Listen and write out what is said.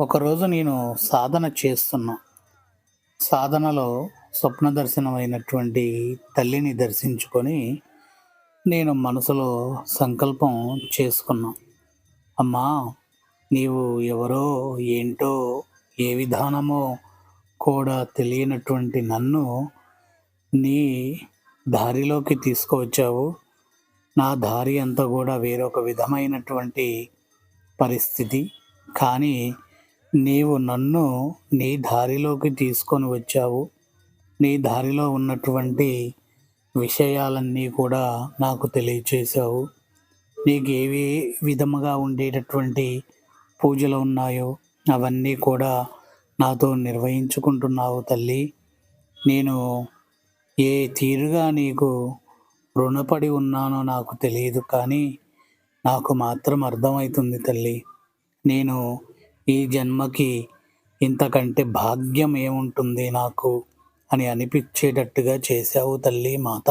ఒకరోజు నేను సాధన చేస్తున్నా. సాధనలో స్వప్న దర్శనమైనటువంటి తల్లిని దర్శించుకొని, నేను మనసులో సంకల్పం చేసుకున్నా. అమ్మా! నీవు ఎవరో, ఏంటో, ఏ విధానమో కూడా తెలియనటువంటి నన్ను నీ దారిలోకి తీసుకువచ్చావు. నా దారి అంతా గూడా వేరొక విధమైనటువంటి పరిస్థితి. కానీ నీవు నన్ను నీ దారిలోకి తీసుకొని వచ్చావు. నీ దారిలో ఉన్నటువంటి విషయాలన్నీ కూడా నాకు తెలియచేశావు. నీకు ఏవి విధముగా ఉండేటటువంటి పూజలు ఉన్నాయో అవన్నీ కూడా నాతో నిర్వహించుకుంటున్నావు తల్లి. నేను ఏ తీరుగా నీకు రుణపడి ఉన్నానో నాకు తెలియదు, కానీ నాకు మాత్రం అర్థమవుతుంది తల్లి. నేను ఈ జన్మకి ఇంతకంటే భాగ్యం ఏముంటుంది నాకు అని అనిపించేటట్టుగా చేశావు తల్లి మాత.